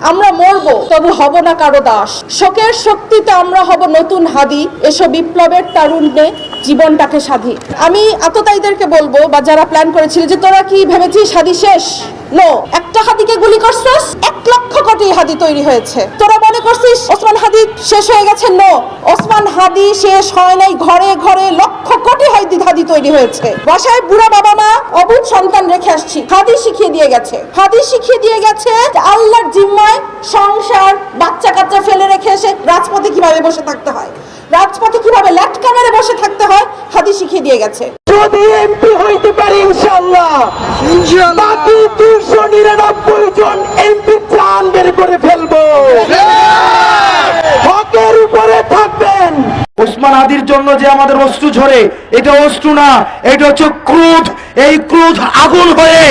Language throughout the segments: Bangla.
আমরা মরবো তবু হব না কারো দাস। শোকের শক্তিতে আমরা হব নতুন হাদি, এসো বিপ্লবের তারুণ্যে জীবনটাকে সাধি। আমি আততায়ীদেরকে বলবো বা যারা প্ল্যান করেছিল যে তোরা কি ভেবেছিস হাদি শেষ? নো, একটা হাদিকে গুলি করছিস, 1,00,000 কোটি হাদি তৈরি হয়েছে। তোরা মনে করছিস ওসমান হাদি শেষ হয়ে গেছে? নো, ওসমান হাদি শেষ হয় নাই, ঘরে ঘরে লক্ষ কোটি হাদি তৈরি হয়েছে। বাসায় বুড়া বাবা মা অবুঝ সন্তান রেখে আসছি, হাদি শিখিয়ে দিয়ে গেছে। হাদি শিখিয়ে দিয়ে গেছে আল্লাহর জিম্মায় সংসার বাচ্চা কাচ্চা ফেলে রেখে এসে রাজপথে কিভাবে বসে থাকতে হয়, রাজপথে কিভাবে ল্যাটকা মেরে বসে থাকতে হয়, হাদি শিখিয়ে দিয়ে গেছে। যদি এমপি হইতে পারি ইনশাআল্লাহ, বাকি 299 জন এমপি প্রাণ বের করে ফেলবো। হকের উপরে থাকবেন। ওসমান হাদির জন্য যে আমাদের অশ্রু ঝরে, এটা অশ্রু না, এটা হচ্ছে ক্রোধ। এই ক্রোধ আগুন হয়ে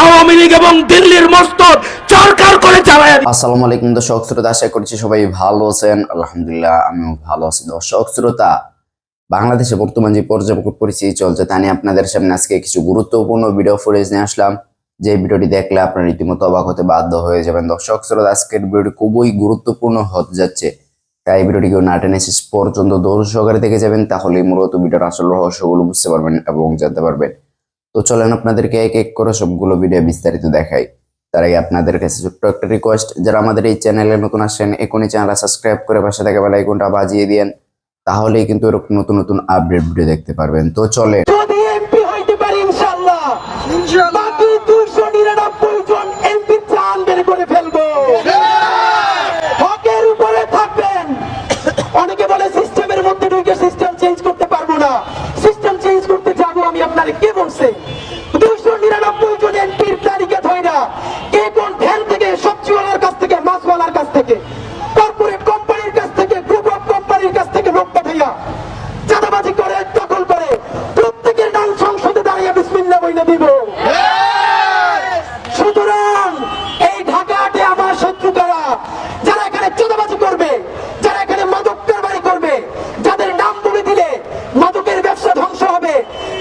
আওয়ামী লীগ এবং দিল্লির মস্তক চরকার করে চালায়। আসসালামু আলাইকুম দর্শক শ্রোতা, আশা করছি সবাই ভালো আছেন। আলহামদুলিল্লাহ আমিও ভালো আছি। দর্শক শ্রোতা, বাংলাদেশে বর্তমান যে পর্যাপ্ত পরিস্থিতি চলছে তা নিয়ে আপনাদের সামনে আজকে কিছু গুরুত্বপূর্ণ ভিডিও ফুটেজ নিয়ে আসলাম। যে ভিডিওটি দেখলে আপনারা রীতিমতো অবাক হতে বাধ্য হয়ে যাবেন। দর্শক শ্রোতা, আজকের ভিডিওটি খুবই গুরুত্বপূর্ণ হতে যাচ্ছে, তাই ভিডিওটি কেউ না টেনে শেষ পর্যন্ত ধৈর্য সহকারে দেখে যাবেন, তাহলে মূলত ভিডিওর আসল রহস্যগুলো বুঝতে পারবেন এবং জানতে পারবেন। তো চলেন আপনাদেরকে এক এক করে সবগুলো ভিডিও বিস্তারিত দেখাই। তার আগে আপনাদের কাছে ছোট্ট একটা রিকোয়েস্ট, যারা আমাদের এই চ্যানেলে নতুন আসেন এখনই চ্যানেলটা সাবস্ক্রাইব করে পাশে থাকা বেল আইকনটা বাজিয়ে দিন, তাহলেই কিন্তু এরকম নতুন নতুন আপডেট ভিডিও দেখতে পারবেন। তো চলে, যদি এমপি হইতে পারি ইনশাআল্লাহ, বাকি 299 জন এমপি প্রাণ বের করে ফেলবো। হকের উপরে থাকবেন। অনেকে বলে সিস্টেমের মধ্যে ঢুকে সিস্টেম চেঞ্জ করতে পারবো না, সিস্টেম চেঞ্জ করতে যাবো আমি। আপনারে কে বলছে 299 জন এমপির তালিকা ধইরা কে কোন ভ্যান থেকে, সবজিওয়ালার কাছ থেকে, মাছওয়ালার কাছ থেকে, কর্পোরেট কোম্পানির কাছ থেকে, গ্রুপ অফ কোম্পানির কাছ থেকে লোক পাঠাইয়া চাঁদাবাজি করে, দখল করে, প্রত্যেকের নাম সংসদে দাঁড়িয়ে বিসমিল্লাহ বইলে দিব। সুতরাং এই ঢাকাতে আমার শত্রু কারা? যারা এখানে চাঁদাবাজি করবে, যারা এখানে মাদক কারবারি করবে, যাদের নাম বলে দিলে মাদকের ব্যবসা ধ্বংস হবে,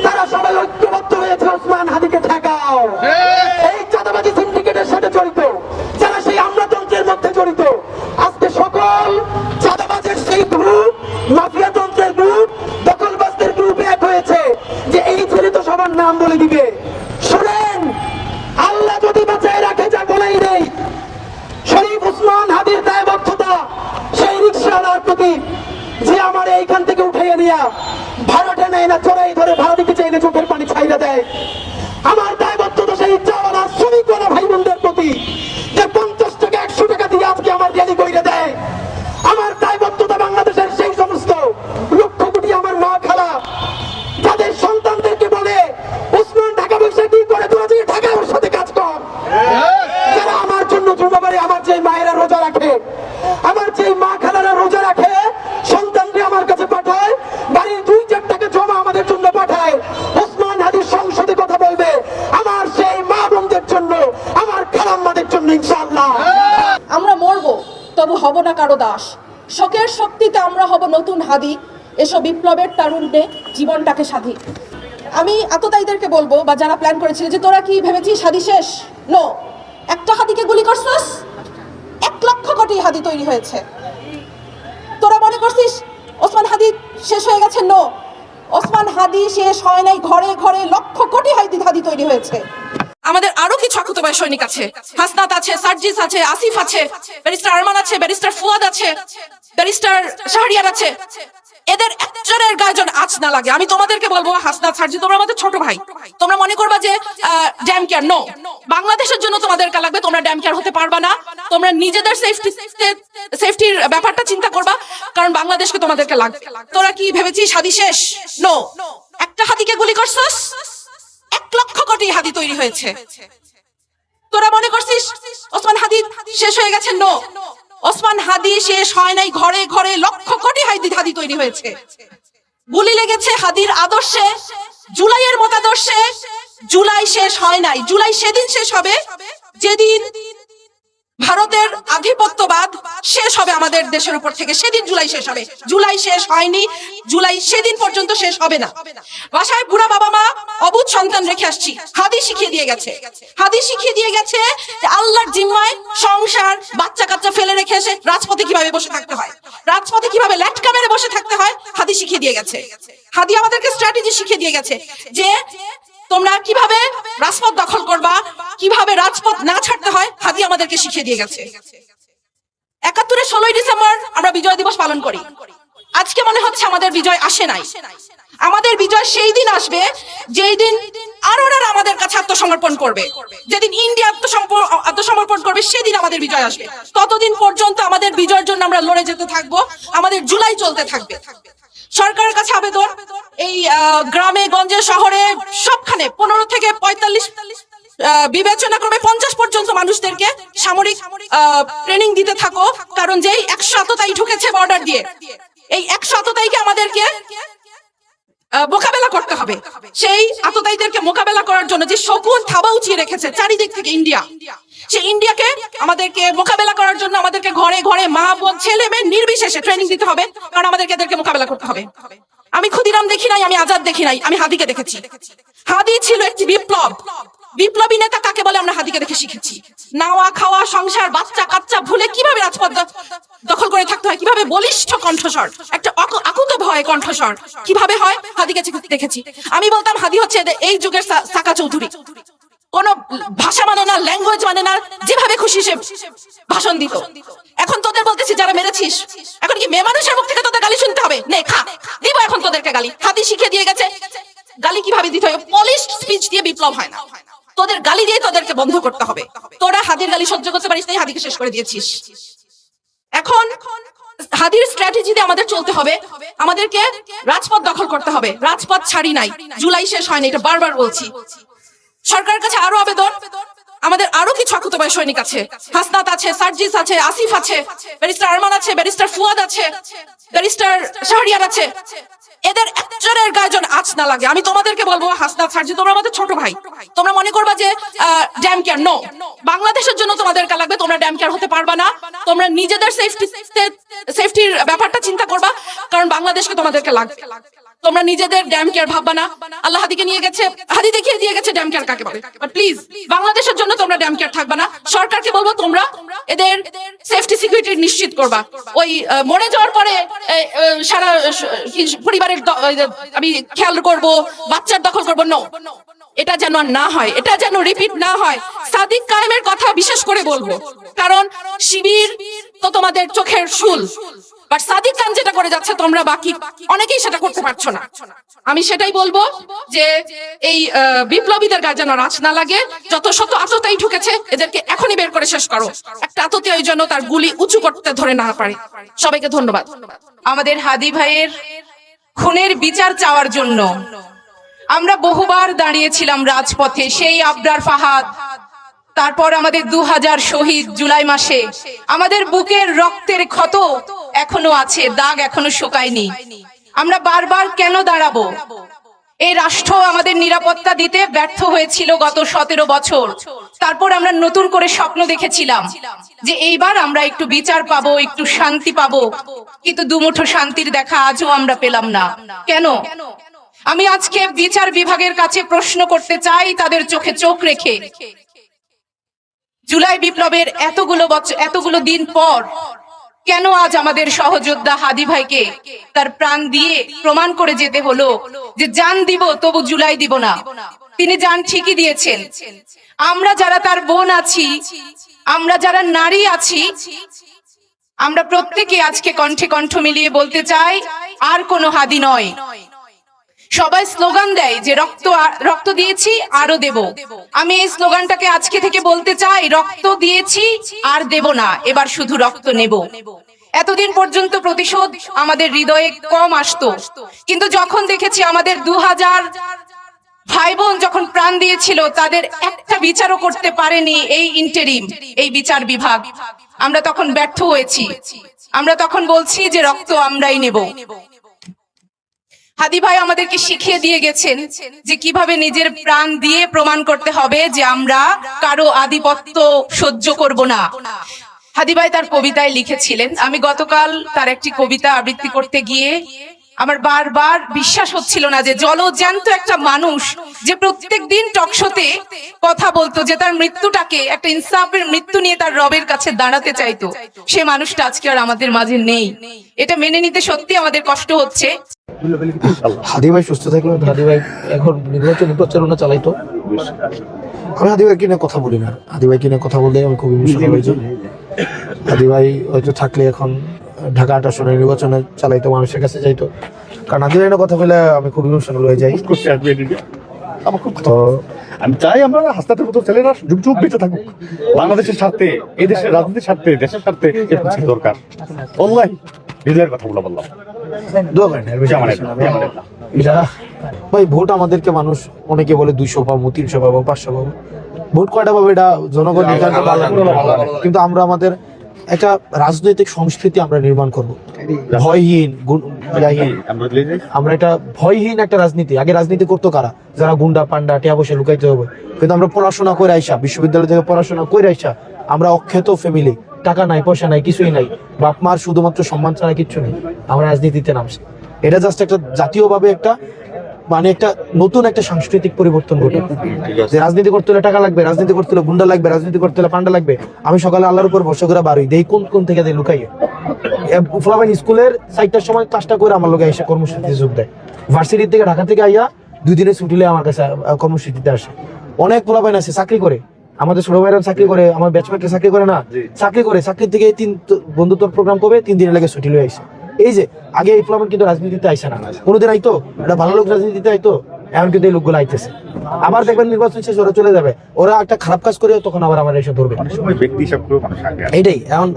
তারা সবাই ঐক্যবদ্ধ হয়েছে ওসমান হাদিকে ঠেকাও। এই চাঁদাবাজি সিন্ডিকেটের সাথে জড়িত, যারা সেই আমলাতন্ত্রের মধ্যে জড়িত, আজকে সকল চাঁদাবাজের সেই গ্রুপ, মাফিয়া তন্ত্রের গ্রুপ, দখলবাজদের গ্রুপ এক হয়েছে যে এই ছেলে তো সবার নাম বলে দিবে। শুনেন, আল্লাহ যদি বাঁচায় রাখে, যা বলেই নেই, শরীফ ওসমান হাদির দায়বদ্ধতা সেই রিকশাওয়ালার প্রতি যে আমার এইখান থেকে উঠাইয়া নিয়া ভাড়াটা নেয় না, চড়াই ধরে ভাড়া দিতে চাইলে চোখের পানি ছাইরা দেয়। আমার দায়বদ্ধতা সেই চাওয়ালা শ্রমিকওয়ালা ভাই বোনদের প্রতি যে 50 টাকা 100 টাকা দিয়ে আজকে আমার র্যালি কইরা দেয়। আমার দায়বদ্ধতা বাংলাদেশের সেই সমস্ত লক্ষ কোটি আমার মা খালা যাদের সন্তানদেরকে বলে ওসমান ঢাকা বসে কি করে, তোরা যে ঢাকা ওর সাথে কাজ কর। যারা আমার জন্য জুমাবারে আমার যে মায়েরা রোজা রাখে, আমার যে মা খালারা রোজা রাখে, সন্তানকে আমার কাছে পাঠায়, বাড়ির 2-4 টাকা জমা আমাদের জন্য পাঠায়, ওসমান হাদির সংসদে কথা বলবে আমার সেই মা বোনদের জন্য, আমার খালাম্মাদের জন্য ইনশাআল্লাহ। আমরা মরবো তবু হব না কারো দাস। শোকের শক্তিতে আমরা হব নতুন হাদি, এসো বিপ্লবের তারুণ্যে জীবনটাকে সাধি। আমি আততায়ীদেরকে বলবো বা যারা প্ল্যান করেছিল যে তোরা কি ভেবেছিস হাদি শেষ? নো, একটা হাদিকে গুলি করছিস, 1,00,000 কোটি হাদি তৈরি হয়েছে। তোরা মনে করছিস ওসমান হাদি শেষ হয়ে গেছে? নো, ওসমান হাদি শেষ হয় নাই, ঘরে ঘরে লক্ষ কোটি হাদি তৈরি হয়েছে। আমাদের আরো কিছু আকুতবায় সৈনিক আছে, হাসনাত আছে, সার্জিস আছে, আসিফ আছে, ব্যারিস্টার আরমান আছে, ব্যারিস্টার ফুয়াদ আছে, ব্যারিস্টার শাহরিয়ার আছে। এদের একজনের গায়ে যেন আঁচ না লাগে। আমি তোমাদেরকে বলবো, হাসনাত, সার্জি, তোমরা আমাদের ছোট ভাই, তোমরা মনে করবা যে ড্যাম কেয়ার। নো, বাংলাদেশের জন্য তোমাদের লাগবে, তোমরা ড্যাম কেয়ার হতে পারবা না। তোমরা নিজেদের সেফটির ব্যাপারটা চিন্তা করবা, কারণ বাংলাদেশকে তোমাদেরকে লাগবে। তোরা কি ভেবেছিস হাদি শেষ? নো, একটা হাদিকে গুলি করছিস, 1,00,000 কোটি হাদি তৈরি হয়েছে। তোরা মনে করছিস ওসমান হাদি শেষ হয়ে গেছে? নো, ওসমান হাদি শেষ হয় নাই, ঘরে ঘরে লক্ষ কোটি হাদি তৈরি হয়েছে। গুলি লেগেছে হাদির আদর্শে, জুলাইয়ের মতাদর্শে। জুলাই শেষ হয় নাই, জুলাই সেদিন শেষ হবে যেদিন ভারতের আধিপত্যবাদ শেষ হবে আমাদের দেশের উপর থেকে, সেদিন জুলাই শেষ হবে। জুলাই শেষ হয়নি, জুলাই সেদিন পর্যন্ত শেষ হবে না। বাসায় বুড়া বাবা মা অবুঝ সন্তান রেখে আসছি, হাদি শিখিয়ে দিয়ে গেছে। হাদি শিখিয়ে দিয়ে গেছে যে আল্লাহর জিম্মায় সংসার বাচ্চা রেখে এসে রাজপথে কিভাবে বসে থাকতে হয়, রাজপথে কিভাবে ল্যাটকা মেরে বসে থাকতে হয় হাদি শিখিয়ে দিয়ে গেছে। হাদি আমাদেরকে স্ট্র্যাটেজি শিখিয়ে দিয়ে গেছে যে তোমরা কিভাবে রাজপথ দখল করবা, কিভাবে রাজপথ না ছাড়তে হয়, হাদি আমাদেরকে শিখিয়ে দিয়ে গেছে। ৭১-এর ১৬ই ডিসেম্বর আমরা বিজয় দিবস পালন করি। আজকে মনে হচ্ছে আমাদের বিজয় আসে নাই। আমাদের বিজয় সেই দিন আসবে যেই দিন আরোরা আমাদের কাছে আত্মসমর্পণ করবে, যেদিন ইন্ডিয়া আত্মসমর্পণ করবে, সেদিন আমাদের বিজয় আসবে। ততদিন পর্যন্ত আমাদের বিজয়ের জন্য আমরা লড়ে যেতে থাকবো, আমাদের জুলাই চলতে থাকবে। সরকারের কাছে আবেদন, এই গ্রামে গঞ্জে শহরে সবখানে 15 থেকে 45 বিবেচনা করবে 50 পর্যন্ত মানুষদেরকে সামরিক ট্রেনিং দিতে থাকো। কারণ যেই 100 আততায়ী ঢুকেছে বর্ডার দিয়ে, এই 100 আততায়ীকে আমাদেরকে মোকাবেলা করতে হবে। সেই আততায়ীদেরকে মোকাবেলা করার জন্য যে শকুন থাবা উঠিয়ে রেখেছে চারিদিক থেকে ইন্ডিয়া, সেই ইন্ডিয়াকে আমাদেরকে মোকাবেলা করার জন্য আমাদেরকে ঘরে ঘরে মা বোন ছেলে মেয়ে নির্বিশেষে ট্রেনিং দিতে হবে, কারণ আমাদেরকে এদেরকে মোকাবেলা করতে হবে। আমি ক্ষুদিরাম দেখি নাই, আমি আজাদ দেখি নাই, আমি হাদিকে দেখেছি। হাদি ছিল একটি বিপ্লব, বিপ্লবী নেতা কাকে বলে আমরা হাদিকে দেখে শিখেছি। নাওয়া খাওয়া সংসার বাচ্চা কাচ্চা ভুলে কিভাবে রাজপথ দখল করে থাকতে হয়, কিভাবে বলিষ্ঠ কণ্ঠস্বর, একটা আকুত ভয় কণ্ঠস্বর কিভাবে হয়, হাদিকে দেখেছি। আমি বলতাম হাদি হচ্ছে এই যুগের সাকা চৌধুরী। কোন ভাষা মানে না, ল্যাঙ্গুয়েজ মানে না, যেভাবে খুশি সে ভাষণ দিত। এখন তোদের বলতেছি যারা মেরেছিস, এখন কি মেয়ে মানুষের মুখ থেকে তোদের গালি শুনতে হবে? নে খা, দিব এখন তোদেরকে গালি। হাদি শিখিয়ে দিয়ে গেছে গালি কিভাবে দিতে হয়। পলিশড স্পিচ দিয়ে বিপ্লব হয় না, তোদের গালি দিয়ে তোদেরকে বন্ধ করতে হবে। তোরা হাদির গালি সহ্য করতে পারিস নাই, হাদিকে শেষ করে দিয়েছিস। এখন হাদির স্ট্র্যাটেজিতে আমাদের চলতে হবে, আমাদেরকে রাজপথ দখল করতে হবে। রাজপথ ছাড়ি নাই, জুলাই শেষ হয়নি, এটা বারবার বলছি। সরকারের কাছে আরো আবেদন, আমাদের আরো কিছু আকুতবায় সৈনিক আছে, হাসনাত আছে, সার্জিস আছে, আসিফ আছে, ব্যারিস্টার আরমান আছে, ব্যারিস্টার ফুয়াদ আছে, ব্যারিস্টার শাহরিয়ার আছে। এদের একজনের গায়ে যেন আঁচ না লাগে। আমি তোমাদেরকে বলবো, হাসনাত সার্জি তোমরা আমাদের ছোট ভাই, তোমরা মনে করবা যে ড্যাম কেয়ার, নো, বাংলাদেশের জন্য তোমাদের লাগবে, তোমরা ড্যাম কেয়ার হতে পারবা না। তোমরা নিজেদের সেফটির ব্যাপারটা চিন্তা করবা, কারণ বাংলাদেশকে তোমাদেরকে লাগবে। তোমরা নিজেদের ড্যাম কেয়ার ভাববা না। আল্লাহ হাদিকে নিয়ে গেছে, হাদি দেখিয়ে দিয়ে গেছে ড্যাম কেয়ার কাকে বলে। বাট প্লিজ বাংলাদেশের জন্য তোমরা ড্যাম কেয়ার থাকবা না। সরকারকে বলবো তোমরা এদের সেফটি সিকিউরিটি নিশ্চিত করবা। ওই মরে যাওয়ার পরে সারা পরিবারের আমি খেয়াল করব, বাচ্চার দখল করবো, নো, এটা যেন না হয়, এটা যেন রিপিট না হয়। সাদিক কায়েমের কথা বিশেষ করে বলবো, কারণ শিবির তো তোমাদের চোখের শুল, বাট সাদিক খান যেটা করে যাচ্ছে তোমরা বাকি অনেকেই সেটা করতে পারছো না। আমি সেটাই বলবো যে এই বিপ্লবীদের গায়ে যেন আঁচ না লাগে। যত শত আততায়ী ঢুকেছে এদেরকে এখনই বের করে শেষ করো। একটা আততায়ী যেন তার গুলি উঁচু করতে ধরে না পারে। সবাইকে ধন্যবাদ। আমাদের হাদি ভাইয়ের খুনের বিচার চাওয়ার জন্য আমরা বহুবার দাঁড়িয়েছিলাম রাজপথে। সেই আবরার ফাহাদ, তারপর আমাদের 2000 শহীদ জুলাই মাসে, আমাদের বুকের রক্তের ক্ষত এখনো আছে, দাগ এখনো শুকায়নি। আমরা বারবার কেন দাঁড়াবো? এই রাষ্ট্র আমাদের নিরাপত্তা দিতে ব্যর্থ হয়েছিল গত 17 বছর। তারপর আমরা নতুন করে স্বপ্ন দেখেছিলাম যে এইবার আমরা একটু বিচার পাবো, একটু শান্তি পাবো, কিন্তু দুমুঠো শান্তির দেখা আজও আমরা পেলাম না। কেন? আমি আজকে বিচার বিভাগের কাছে প্রশ্ন করতে চাই, তাদের চোখে চোখ রেখে, জুলাই বিপ্লবের এতগুলো দিন পর কেন আজ আমাদের সহযোদ্ধা হাদি ভাইকে তার প্রাণ দিয়ে প্রমাণ করে যেতে হলো যে জান দিব তবু জুলাই দিব না? তিনি জান ঠিকই দিয়েছেন। আমরা যারা তার বোন আছি, আমরা যারা নারী আছি, আমরা প্রত্যেকে আজকে কণ্ঠে কণ্ঠ মিলিয়ে বলতে চাই, আর কোনো হাদি নয়। সবাই স্লোগান দেয় যে রক্ত দিয়েছি আরো দেব। আমি এই স্লোগানটাকে আজকে থেকে বলতে চাই, রক্ত দিয়েছি আর দেব না, এবার শুধু রক্ত নেব। এতদিন পর্যন্ত প্রতিশোধ আমাদের হৃদয়ে কম আসতো, কিন্তু যখন দেখেছি আমাদের 2000 ভাই বোন যখন প্রাণ দিয়েছিল, তাদের একটা বিচারও করতে পারেনি এই ইন্টারিম, এই বিচার বিভাগ, আমরা তখন ব্যর্থ হয়েছি। আমরা তখন বলছি যে রক্ত আমরাই নেব। হাদি ভাই আমাদেরকে শিখিয়ে দিয়ে গেছেন যে কিভাবে নিজের প্রাণ দিয়ে প্রমাণ করতে হবে যে আমরা কারো আধিপত্য সহ্য করব না। হাদি ভাই তার কবিতায় লিখেছিলেন, আমি গতকাল তার একটি কবিতা আবৃত্তি করতে গিয়ে আমার বারবার বিশ্বাস হচ্ছিল না যে জলজ্যান্ত একটা মানুষ যে প্রত্যেক দিন টকশোতে কথা বলতো, যে তার মৃত্যুটাকে একটা ইনসাফের মৃত্যু নিয়ে তার রবের কাছে দাঁড়াতে চাইতো, সে মানুষটা আজকে আর আমাদের মাঝে নেই। এটা মেনে নিতে সত্যি আমাদের কষ্ট হচ্ছে। হাদি ভাই সুস্থ থাকলে হাদি ভাই এখন নির্বাচনী প্রচারণা চালাইতো। আমি হাদি ভাই কিনে কথা বলি না, হাদি ভাই কিনে কথা বললে আমি খুব ইমোশনাল হয়ে যাই। হাদি ভাই হয়তো থাকলে এখন ঢাকা 8 আসনের নির্বাচনে চালাইতো, মানুষের কাছে যাইতো। কারণ হাদি ভাই কথা বলে আমি খুব ইমোশনাল হয়ে যাই। আমার খুব তো আমি চাই আমরা হাসপাতালের মতো ছেলেরা যুগ যুগ বেঁচে থাকুক, বাংলাদেশের স্বার্থে, এই দেশের রাজনীতির স্বার্থে, দেশের স্বার্থে এরকম ছিল দরকার। অল্লাহ হৃদয়ের কথা বললাম, দোয়া করেন এর বেশি আমার না। এটা ভাই ভোট আমাদেরকে মানুষ অনেকে বলে 200 পাবো, 300 পাবো, 500 পাবো। ভোট কয়টা পাবো এটা জনগণ নির্ধারণ করবে, কিন্তু আমরা আমাদের একটা রাজনৈতিক সংস্কৃতি আমরা নির্মাণ করব, ভয়হীন আমরা এটা ভয়হীন একটা রাজনীতি। আগে রাজনীতি করতো কারা? যারা গুন্ডা পান্ডা টিয়া বসে লুকাইতে হবে। কিন্তু আমরা পড়াশোনা করে আইসা, বিশ্ববিদ্যালয় থেকে পড়াশোনা করে আইসা, আমরা অক্ষত ফ্যামিলি, টাকা নাই পয়সা নাই কিছুই নাই, বাপ মার শুধুমাত্র সম্মান ছাড়া কিচ্ছু নেই, আমরা রাজনীতিতে নামছি। এটা জাস্ট একটা জাতীয়ভাবে একটা মানে একটা নতুন একটা সাংস্কৃতিক পরিবর্তন ঘটে, যে রাজনীতি করতে হলে টাকা লাগবে, রাজনীতি করতে হলে গুন্ডা লাগবে, রাজনীতি করতে হলে পান্ডা লাগবে। আমি সকালে আল্লাহর উপর ভরসা করে বাড়ি দেই কোন কোন থেকে দেয় লুকাইয়ে। ফলাফল স্কুলের 4টার সময় ক্লাসটা করে আমার লোকে এসে কর্মসূচিতে যোগ দেয়। ভার্সিটির থেকে ঢাকা থেকে আইয়া 2 দিনের ছুটি নিয়ে আমার কাছে কর্মসূচিতে আসে। অনেক ফলাফল আছে চাকরি করে, আমাদের ছোট ভাইরা চাকরি করে, আমার ব্যাচমেটরা চাকরি করে না, চাকরি করে, চাকরির থেকে 3 বন্ধুত্ব প্রোগ্রাম করবে, 3 দিনের লাগে ছুটি লয়ে আইসে। এই যে আগে এই ফলাফল কিন্তু রাজনীতিতে আইসে না, কোনোদিন আইতো এটা ভালো লোক রাজনীতিতে আইতো, এখন কিন্তু এই লোকগুলো আইতেছে। আবার দেখবেন নির্বাচন শেষ ওরা চলে যাবে, ওরা একটা খারাপ কাজ করে তখন আবার আমার এসে ধরবে। ব্যক্তি হিসাব করে মানুষ আগে আসে। এইটাই এখন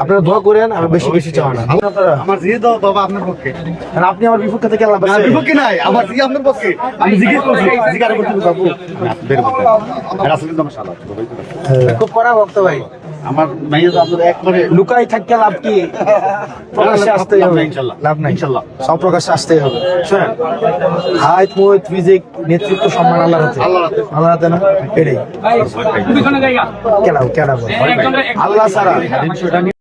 আপনারা দোয়া করেন, আমি বেশি বেশি চাওয়া না। আপনারা আমার জিয়ে দাও বাবা আপনার পক্ষে, আর আপনি আমার বিপক্ষে থেকে আল্লাহ না বাঁচায়। বিপক্ষে নাই, আমার জিয়ে আপনার পক্ষে। আমি জিজ্ঞেস করছি, জিজ্ঞাসা করছি বাবু বের করতে রাসূল কিন্তু আমার শালা ছোট ভাই তো। খুব কড়া ভক্ত ভাই, আমার মাইয়া তো আপনাদের একবারে লুকাই থাকতে লাভ কি? প্রকাশ্যে আসতেই হবে, ইনশাআল্লাহ। লাভ নাই, ইনশাআল্লাহ। সব প্রকাশ্যে আসতেই হবে। শুনেন, হাইট মুহিত ফিজিক নেতৃত্ব সম্মান আল্লাহর হাতে, আল্লাহর হাতে না, এটাই কেন আল্লাহ ছাড়া।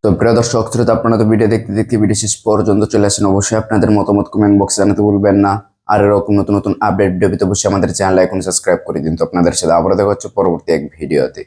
তো প্রিয় দর্শক শ্রোতা, আপনারা তো ভিডিও দেখতে দেখতে ভিডিও শেষ পর্যন্ত চলে আসেন। অবশ্যই আপনাদের মতামত কমেন্ট বক্সে জানাতে ভুলবেন না। আর এরকম নতুন নতুন আপডেট ভিডিও পেতে অবশ্যই আমাদের চ্যানেল এখন সাবস্ক্রাইব করে দিন। তো আপনাদের সাথে আবার দেখা হচ্ছে পরবর্তী এক ভিডিওতে।